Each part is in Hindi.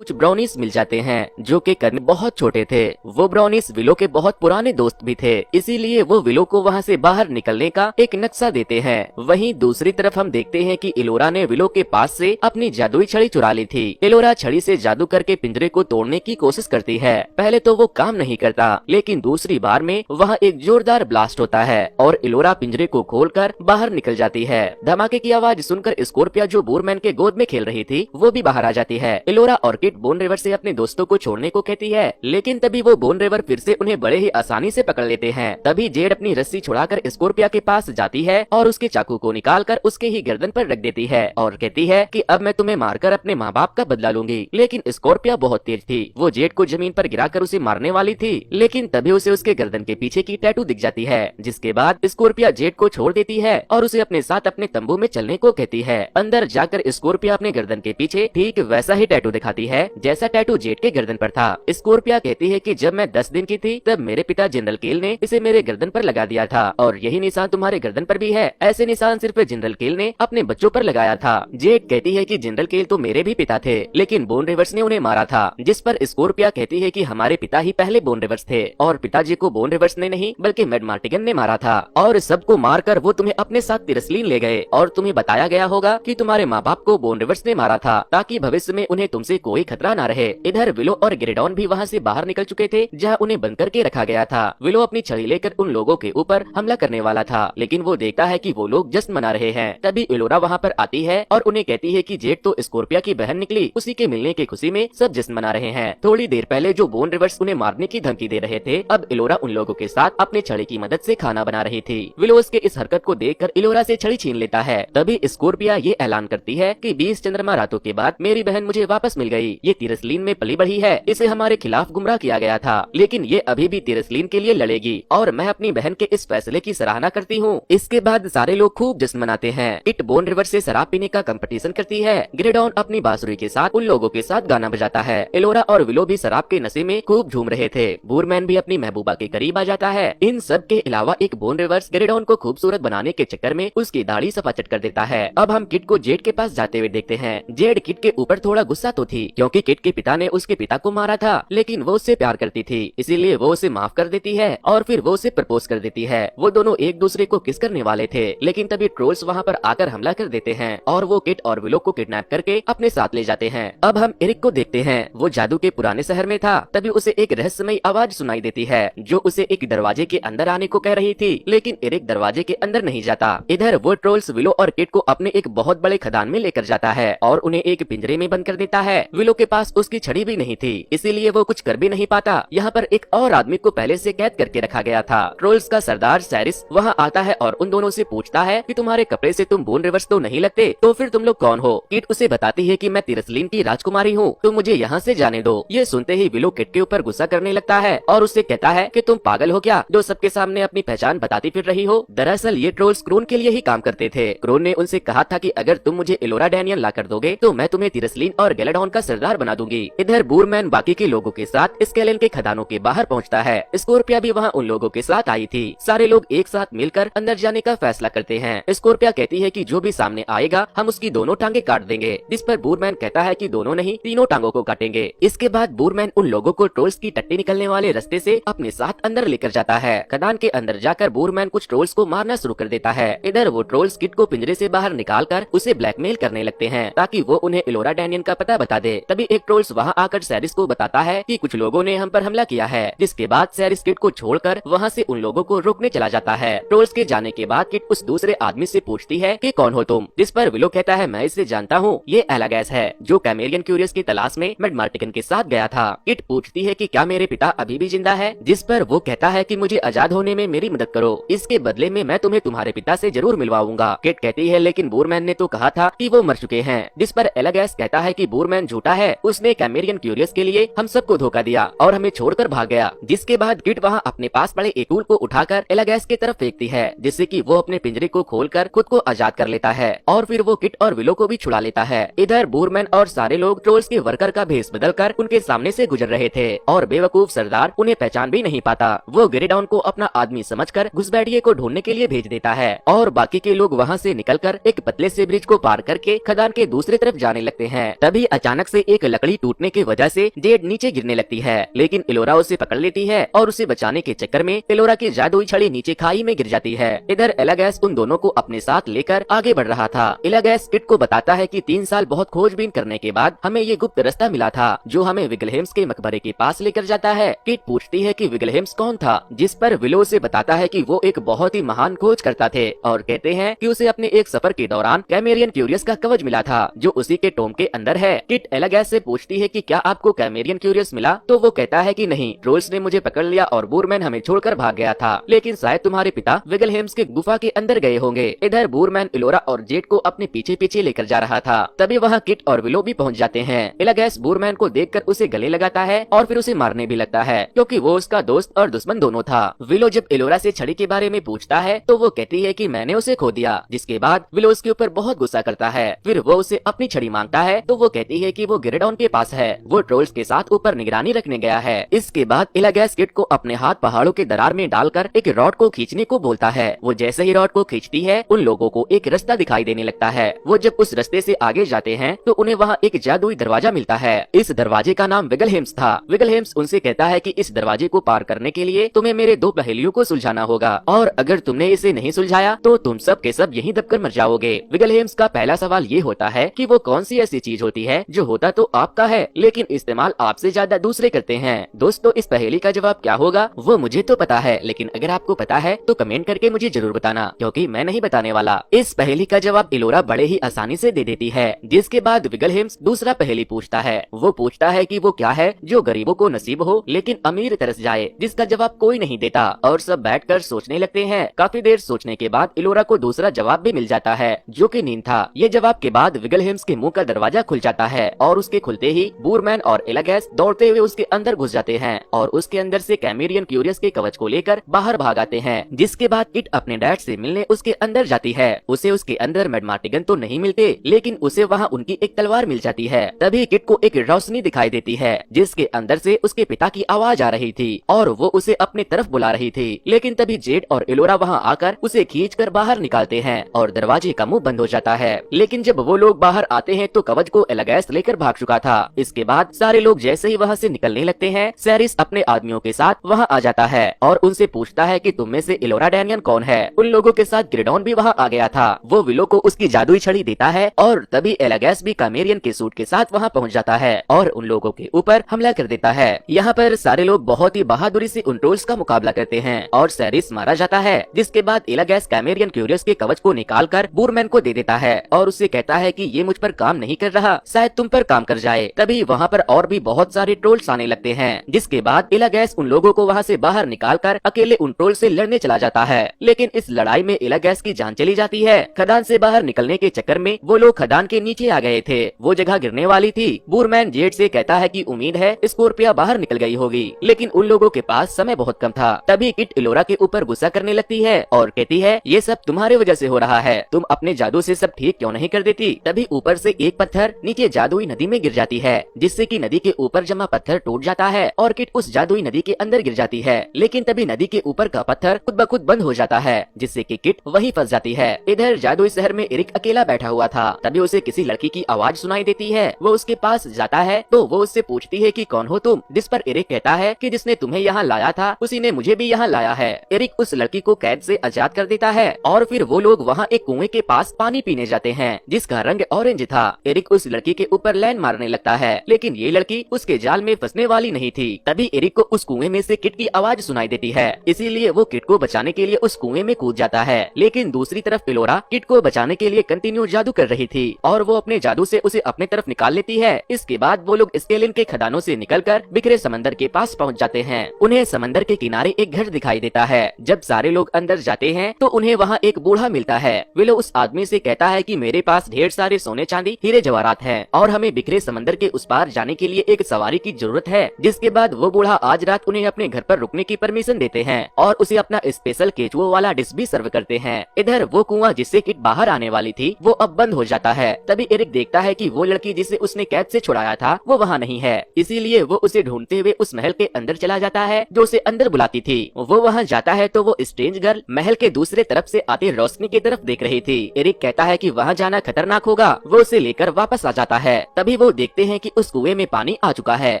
कुछ ब्राउनीज मिल जाते हैं जो कि करने बहुत छोटे थे। वो ब्राउनीज विलो के बहुत पुराने दोस्त भी थे, इसीलिए वो विलो को वहाँ से बाहर निकलने का एक नक्शा देते हैं। वहीं दूसरी तरफ हम देखते हैं कि इलोरा ने विलो के पास से अपनी जादुई छड़ी चुरा ली थी। इलोरा छड़ी से जादू करके पिंजरे को तोड़ने की कोशिश करती है। पहले तो वो काम नहीं करता, लेकिन दूसरी बार में वहाँ एक जोरदार ब्लास्ट होता है और इलोरा पिंजरे को खोलकर बाहर निकल जाती है। धमाके की आवाज सुनकर स्कॉर्पिया जो बूरमैन के गोद में खेल रही थी वो भी बाहर आ जाती है। इलोरा और किट बोन रिवर से अपने दोस्तों को छोड़ने को कहती है, लेकिन तभी वो बोन रिवर फिर से उन्हें बड़े ही आसानी से पकड़ लेते हैं। तभी जेड अपनी रस्सी छुड़ाकर स्कॉर्पिया के पास जाती है और उसके चाकू को निकालकर उसके ही गर्दन पर रख देती है और कहती है कि अब मैं तुम्हें मारकर अपने माँ बाप का बदला लूंगी। लेकिन स्कॉर्पिया बहुत तेज थी, वो जेड को जमीन पर गिराकर उसे मारने वाली थी, लेकिन तभी उसे उसके गर्दन के पीछे की टैटू दिख जाती है। जिसके बाद स्कॉर्पिया जेड को छोड़ देती है और उसे अपने साथ अपने तंबू में चलने को कहती है। अंदर जाकर स्कॉर्पिया अपने गर्दन के पीछे ठीक वैसा ही टैटू दिखाती है जैसा टैटू जेड के गर्दन पर था। स्कॉर्पिया कहती है कि जब मैं 10 दिन की थी तब मेरे पिता जनरल केल ने इसे मेरे गर्दन पर लगा दिया था और यही निशान तुम्हारे गर्दन पर भी है। ऐसे निशान सिर्फ जनरल केल ने अपने बच्चों पर लगाया था। जेड कहती है कि जनरल केल तो मेरे भी पिता थे, लेकिन बोन रिवर्स ने उन्हें मारा था। जिस पर स्कॉर्पिया कहती है कि हमारे पिता ही पहले बोन रिवर्स थे और पिताजी को बोन रिवर्स ने नहीं बल्कि मैड मार्टिगन ने मारा था और सबको मारकर वो तुम्हें अपने साथ तिरस्लीन ले गए और तुम्हें बताया गया होगा कि तुम्हारे माँ बाप को बोन रिवर्स ने मारा था ताकि भविष्य में उन्हें तुमसे कोई खतरा न रहे। इधर विलो और ग्रेडॉन भी वहाँ से बाहर निकल चुके थे जहाँ उन्हें बंद करके रखा गया था। विलो अपनी छड़ी लेकर उन लोगों के ऊपर हमला करने वाला था, लेकिन वो देखता है कि वो लोग जश्न मना रहे हैं। तभी इलोरा वहाँ पर आती है और उन्हें कहती है कि जेड तो स्कॉर्पिया की बहन निकली, उसी के मिलने की खुशी में सब जश्न मना रहे हैं। थोड़ी देर पहले जो बोन रिवर्स उन्हें मारने की धमकी दे रहे थे, अब इलोरा उन लोगों के साथ अपने छड़ी की मदद से खाना बना रही थी। विलो उसके इस हरकत को देखकर इलोरा से छड़ी छीन लेता है। तभी स्कॉर्पिया ये ऐलान करती है कि 20 चंद्रमा रातों के बाद मेरी बहन मुझे वापस मिल गई। ये तिरस्लीन में पली बढ़ी है, इसे हमारे खिलाफ गुमराह किया गया था, लेकिन ये अभी भी तिरस्लीन के लिए लड़ेगी और मैं अपनी बहन के इस फैसले की सराहना करती हूँ। इसके बाद सारे लोग खूब जश्न मनाते हैं। इट बोन रिवर से शराब पीने का कंपटीशन करती है। ग्रेडॉन अपनी बांसुरी के साथ उन लोगों के साथ गाना बजाता है। इलोरा और विलो भी शराब के नशे में खूब झूम रहे थे। बूरमैन भी अपनी महबूबा के करीब आ जाता है। इन सब के अलावा एक बोन रिवर्स ग्रेडॉन को खूबसूरत बनाने के चक्कर में उसकी दाढ़ी सपाचट कर देता है। अब हम किट को जेड के पास जाते हुए देखते हैं। जेड किट के ऊपर थोड़ा गुस्सा तो थी, क्योंकि किट के पिता ने उसके पिता को मारा था, लेकिन वो उससे प्यार करती थी, इसीलिए वो उसे माफ कर देती है और फिर वो उसे प्रपोज कर देती है। वो दोनों एक दूसरे को किस करने वाले थे, लेकिन तभी ट्रोल्स वहाँ पर आकर हमला कर देते हैं और वो किट और विलो को किडनैप करके अपने साथ ले जाते हैं। अब हम एरिक को देखते हैं। वो जादू के पुराने शहर में था। तभी उसे एक रहस्यमयी आवाज सुनाई देती है जो उसे एक दरवाजे के अंदर आने को कह रही थी, लेकिन एरिक दरवाजे के अंदर नहीं जाता। इधर वो ट्रोल्स विलो और किट को अपने एक बहुत बड़े खदान में लेकर जाता है और उन्हें एक पिंजरे में बंद कर देता है। विलो के पास उसकी छड़ी भी नहीं थी, इसीलिए वो कुछ कर भी नहीं पाता। यहाँ पर एक और आदमी को पहले से कैद करके रखा गया था। ट्रोल्स का सरदार सैरिस वहाँ आता है और उन दोनों से पूछता है कि तुम्हारे कपड़े से तुम बोन रिवर्स तो नहीं लगते, तो फिर तुम लोग कौन हो। किट उसे बताती है कि मैं तिरस्लीन की राजकुमारी हूँ, तो मुझे यहाँ से जाने दो। ये सुनते ही विलो किट के ऊपर गुस्सा करने लगता है और उससे कहता है कि तुम पागल हो क्या, जो सबके सामने अपनी पहचान बताती फिर रही हो। दरअसल ये ट्रोल्स क्रोन के लिए ही काम करते थे। क्रोन ने उनसे कहा था कि अगर तुम मुझे इलोरा डैनियल ला कर दोगे तो मैं तुम्हें तिरस्लीन और गैलाडॉन का सरदार बना दूंगी। इधर बूरमैन बाकी के लोगों के साथ स्केलेन के खदानों के बाहर पहुंचता है। स्कॉर्पिया भी वहां उन लोगों के साथ आई थी। सारे लोग एक साथ मिलकर अंदर जाने का फैसला करते हैं। स्कॉर्पिया कहती है कि जो भी सामने आएगा हम उसकी दोनों टांगे काट देंगे, जिस पर बूरमैन कहता है कि दोनों नहीं तीनों टांगों को काटेंगे। इसके बाद बूरमैन उन लोगों को ट्रोल्स की टट्टी निकलने वाले रास्ते से अपने साथ अंदर लेकर जाता है। खदान के अंदर जाकर बूरमैन कुछ ट्रोल्स को मारना शुरू कर देता है। इधर वो ट्रोल्स किट को पिंजरे से बाहर निकालकर उसे ब्लैकमेल करने लगते हैं ताकि वो उन्हें इलोरा डैनियल का पता बता दे। तभी एक ट्रोल्स वहाँ आकर सैरिस को बताता है कि कुछ लोगों ने हम पर हमला किया है, जिसके बाद सैरिस किट को छोड़कर वहाँ से उन लोगों को रोकने चला जाता है। ट्रोल्स के जाने के बाद किट उस दूसरे आदमी से पूछती है कि कौन हो तुम, जिस पर विलो कहता है मैं इसे जानता हूँ, ये एलागैस है जो कैमेलियन क्यूरियस की तलाश में मैड मार्टिगन के साथ गया था। किट पूछती है कि क्या मेरे पिता अभी भी जिंदा है, जिस पर वो कहता है कि मुझे आजाद होने में मेरी मदद करो, इसके बदले में मैं तुम्हें तुम्हारे पिता से जरूर मिलवाऊंगा। किट कहती है लेकिन बूरमैन ने तो कहा था कि वो मर चुके हैं, जिस पर एलागैस कहता है कि बूरमैन झूठा है, उसने कैमेलियन क्यूरियस के लिए हम सबको धोखा दिया और हमें छोड़कर भाग गया। जिसके बाद किट वहाँ अपने पास पड़े एक टूल को उठाकर एलागैस की तरफ फेंकती है, जिससे कि वो अपने पिंजरे को खोलकर खुद को आजाद कर लेता है और फिर वो किट और विलो को भी छुड़ा लेता है। इधर बूरमैन और सारे लोग ट्रोल्स के वर्कर का भेष बदलकर उनके सामने से गुजर रहे थे और बेवकूफ सरदार उन्हें पहचान भी नहीं पाता। वो ग्रेडॉन को अपना आदमी समझकर घुसपैठिए को ढूंढने के लिए भेज देता है और बाकी के लोग वहाँ से निकलकर एक पतले से ब्रिज को पार करके खदान के दूसरी तरफ जाने लगते हैं। तभी अचानक से एक लकड़ी टूटने की वजह से जेड नीचे गिरने लगती है, लेकिन इलोरा उसे पकड़ लेती है और उसे बचाने के चक्कर में इलोरा की जादुई छड़ी नीचे खाई में गिर जाती है। इधर एलागैस उन दोनों को अपने साथ लेकर आगे बढ़ रहा था। एलागैस किट को बताता है कि 3 साल बहुत खोजबीन करने के बाद हमें ये गुप्त रास्ता मिला था जो हमें विगलहेम्स के मकबरे के पास लेकर जाता है। किट पूछती है कि विगलहेम्स कौन था, जिस पर विलो से बताता है कि वो एक बहुत ही महान खोज करता थे और कहते हैं कि उसे अपने एक सफर के दौरान कैमेरियन क्यूरियस का कवच मिला था जो उसी के टोम के अंदर है। किट एलागैस से पूछती है कि क्या आपको कैमेरियन क्यूरियस मिला, तो वो कहता है कि नहीं, ट्रोल्स ने मुझे पकड़ लिया और बूरमैन हमें छोड़कर भाग गया था, लेकिन शायद तुम्हारे पिता विगलहेम्स के गुफा के अंदर गए होंगे। इधर बूरमैन इलोरा और जेड को अपने पीछे पीछे लेकर जा रहा था। तभी वहाँ किट और विलो भी पहुँच जाते हैं। एलागैस बूरमैन को देखकर उसे गले लगाता है और फिर उसे मारने भी लगता है क्योंकि वो उसका दोस्त और दुश्मन दोनों था। विलो जब इलोरा से छड़ी के बारे में पूछता है तो वो कहती है कि मैंने उसे खो दिया, जिसके बाद विलो उसके ऊपर बहुत गुस्सा करता है। फिर वो उसे अपनी छड़ी मांगता है तो वो कहती है कि वो गिरेडॉन के पास है, वो ट्रोल्स के साथ ऊपर निगरानी रखने गया है। इसके बाद एलागैस किट को अपने हाथ पहाड़ों के दरार में डालकर एक रॉड को खींचने को बोलता है। वो जैसे ही रॉड को खींचती है उन लोगों को एक रास्ता दिखाई देने लगता है। वो जब उस रास्ते से आगे जाते हैं तो उन्हें वहाँ एक जादुई दरवाजा मिलता है। इस दरवाजे का नाम विगलहेम्स था। विगलहेम्स उनसे कहता है कि इस दरवाजे को पार करने के लिए तुम्हें मेरे 2 पहेलियों को सुलझाना होगा और अगर तुमने इसे नहीं सुलझाया तो तुम सब के सब यहीं दबकर मर जाओगे। विगलहेम्स का पहला सवाल ये होता है कि वो कौन सी ऐसी चीज होती है जो होता तो आपका है लेकिन इस्तेमाल आपसे ज्यादा दूसरे करते हैं। दोस्तों, इस पहेली का जवाब क्या होगा वो मुझे तो पता है, लेकिन अगर आपको पता है तो कमेंट करके मुझे जरूर बताना क्योंकि मैं नहीं बताने वाला। इस पहेली का जवाब इलोरा बड़े ही आसानी से दे देती है। जिसके बाद विगलहेम्स दूसरा पहेली पूछता है। वो पूछता है कि वो क्या है जो गरीबों को नसीब हो लेकिन अमीर तरस जाए, जिसका जवाब कोई नहीं देता और सब बैठकर सोचने लगते हैं। काफी देर सोचने के बाद इलोरा को दूसरा जवाब भी मिल जाता है जो कि नींद था। ये जवाब के बाद विगलहेम्स के मुंह का दरवाजा खुल जाता है और उसके खुलते ही बूरमैन और एलागैस दौड़ते हुए उसके अंदर घुस जाते हैं और उसके अंदर से कैमेरियन क्यूरियस के कवच को लेकर बाहर भाग आते हैं। जिसके बाद किट अपने डैड से मिलने उसके अंदर जाती है। उसे उसके अंदर मैडमार्टिगन तो नहीं मिलते लेकिन उसे वहाँ उनकी एक तलवार मिल जाती है। तभी किट को एक रोशनी दिखाई देती है जिसके अंदर से उसके पिता की आवाज आ रही थी और वो उसे अपने तरफ बुला रही थी, लेकिन तभी जेड और इलोरा वहाँ आकर उसे खींचकर बाहर निकालते हैं और दरवाजे का मुंह बंद हो जाता है। लेकिन जब वो लोग बाहर आते हैं तो कवच को एलागैस लेकर भाग चुका था। इसके बाद सारे लोग जैसे ही वहाँ से निकलने लगते हैं सेरिस अपने आदमियों के साथ वहाँ आ जाता है और उनसे पूछता है कि तुम में से इलोरा डैनियन कौन है। उन लोगों के साथ गिरेडॉन भी वहाँ आ गया था। वो विलो को उसकी जादुई छड़ी देता है और तभी एलागैस भी कैमेरियन के सूट के साथ वहाँ पहुँच जाता है और उन लोगों के ऊपर हमला कर देता है। यहाँ पर सारे लोग बहुत ही बहादुरी से उन ट्रोल्स का मुकाबला करते हैं और सेरिस मारा जाता है। जिसके बाद एलागैस कैमेरियन क्यूरियस के कवच को निकालकर बूरमैन को दे देता है और उससे कहता है कि ये मुझ पर काम नहीं कर रहा, शायद तुम पर काम कर जाए। तभी वहाँ पर और भी बहुत सारे ट्रोल्स आने लगते हैं। जिसके बाद एलागैस उन लोगों को वहाँ से बाहर निकालकर अकेले उन ट्रोल से लड़ने चला जाता है, लेकिन इस लड़ाई में एलागैस की जान चली जाती है। खदान से बाहर निकलने के चक्कर में वो लोग खदान के नीचे आ गए थे। वो जगह गिरने वाली थी। बूरमैन जेड से कहता है कि उम्मीद है स्कॉर्पिया बाहर निकल गई होगी, लेकिन उन लोगों के पास समय बहुत कम था। तभी किट इलोरा के ऊपर गुस्सा करने लगती है और कहती है ये सब तुम्हारे वजह से हो रहा है, तुम अपने जादू से सब ठीक क्यों नहीं कर देती। तभी ऊपर से एक पत्थर नीचे जादुई नदी में गिर जाती है जिससे कि नदी के ऊपर जमा पत्थर टूट जाता है और किट उस जादुई नदी के अंदर गिर जाती है। लेकिन तभी नदी के ऊपर का पत्थर खुद ब खुद बंद हो जाता है जिससे कि किट वहीं फंस जाती है। इधर जादुई शहर में एरिक अकेला बैठा हुआ था। तभी उसे किसी लड़की की आवाज सुनाई देती है। वो उसके पास जाता है तो वो उससे पूछती है कि कौन हो तुम, जिस पर एरिक कहता है कि जिसने तुम्हें यहाँ लाया था उसी ने मुझे भी यहाँ लाया है। एरिक उस लड़की को कैद से आजाद कर देता है और फिर वो लोग वहाँ एक कुएं के पास पानी पीने जाते हैं जिसका रंग ऑरेंज था। एरिक उस लड़की के ऊपर लैंड मारने लगता है लेकिन ये लड़की उसके जाल में फंसने वाली नहीं थी। तभी एरिक को उस कुएं में से किट की आवाज सुनाई देती है, इसीलिए वो किट को बचाने के लिए उस कुएं में कूद जाता है। लेकिन दूसरी तरफ इलोरा किट को बचाने के लिए कंटिन्यू जादू कर रही थी और वो अपने जादू से उसे अपने तरफ निकाल लेती है। इसके बाद वो लोग स्केलिन के खदानों से निकलकर बिखरे समंदर के पास पहुंच जाते हैं। उन्हें समंदर के किनारे एक घर दिखाई देता है। जब सारे लोग अंदर जाते हैं तो उन्हें वहाँ एक बूढ़ा मिलता है। विलो उस आदमी से कहता है कि मेरे पास ढेर सारे सोने चांदी हीरे जवाहरात हैं और हमें बिखरे समंदर के उस पार जाने के लिए एक सवारी की जरूरत है। जिसके बाद वो बूढ़ा आज रात उन्हें अपने घर पर रुकने की परमिशन देते हैं और उसे अपना स्पेशल केचुओ वाला डिश भी सर्व करते हैं। इधर वो कुआं जिससे किट बाहर आने वाली थी वो अब बंद हो जाता है। तभी एरिक देखता है कि वो लड़की जिसे उसने कैद से छुड़ाया था वो वहाँ नहीं है, इसीलिए वो उसे ढूंढते हुए उस महल के अंदर चला जाता है जो उसे अंदर बुलाती थी। वो वहाँ जाता है तो वो स्ट्रेंज गर्ल महल के दूसरे तरफ से आती रोशनी की तरफ देख रही थी। एरिक कहता है कि वहाँ जाना खतरनाक होगा, वो उसे लेकर वापस आ जाता है। तभी तभी वो देखते हैं कि उस कुएं में पानी आ चुका है।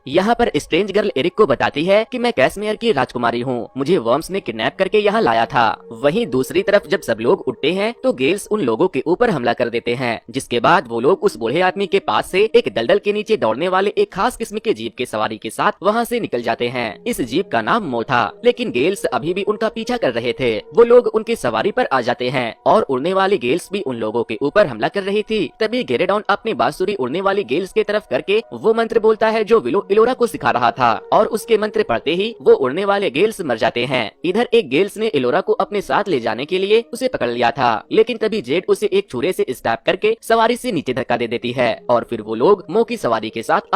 यहाँ पर स्ट्रेंज गर्ल एरिक को बताती है कि मैं कैसमेयर की राजकुमारी हूँ, मुझे वर्म्स ने किडनैप करके यहाँ लाया था। वहीं दूसरी तरफ जब सब लोग उठते हैं तो गेल्स उन लोगों के ऊपर हमला कर देते हैं, जिसके बाद वो लोग उस बूढ़े आदमी के पास से एक दलदल के नीचे दौड़ने वाले एक खास किस्म के जीप के सवारी के साथ वहाँ से निकल जाते हैं। इस जीप का नाम मो था, लेकिन गेल्स अभी भी उनका पीछा कर रहे थे। वो लोग उनकी सवारी पर आ जाते हैं और उड़ने वाली गेल्स भी उन लोगों के ऊपर हमला कर रही थी। तभी गेरेडॉन अपनी बांसुरी उड़ने वाली गेल्स की तरफ करके वो मंत्र बोलता है जो विलो इलोरा को सिखा रहा था, और उसके मंत्र पढ़ते ही वो उड़ने वाले गेल्स मर जाते हैं। इधर एक गेल्स ने इलोरा को अपने साथ ले जाने के लिए उसे पकड़ लिया था, लेकिन तभी जेड उसे एक छुरे से स्टैप करके सवारी से नीचे धक्का दे देती है और फिर वो लोग मो की सवारी के साथ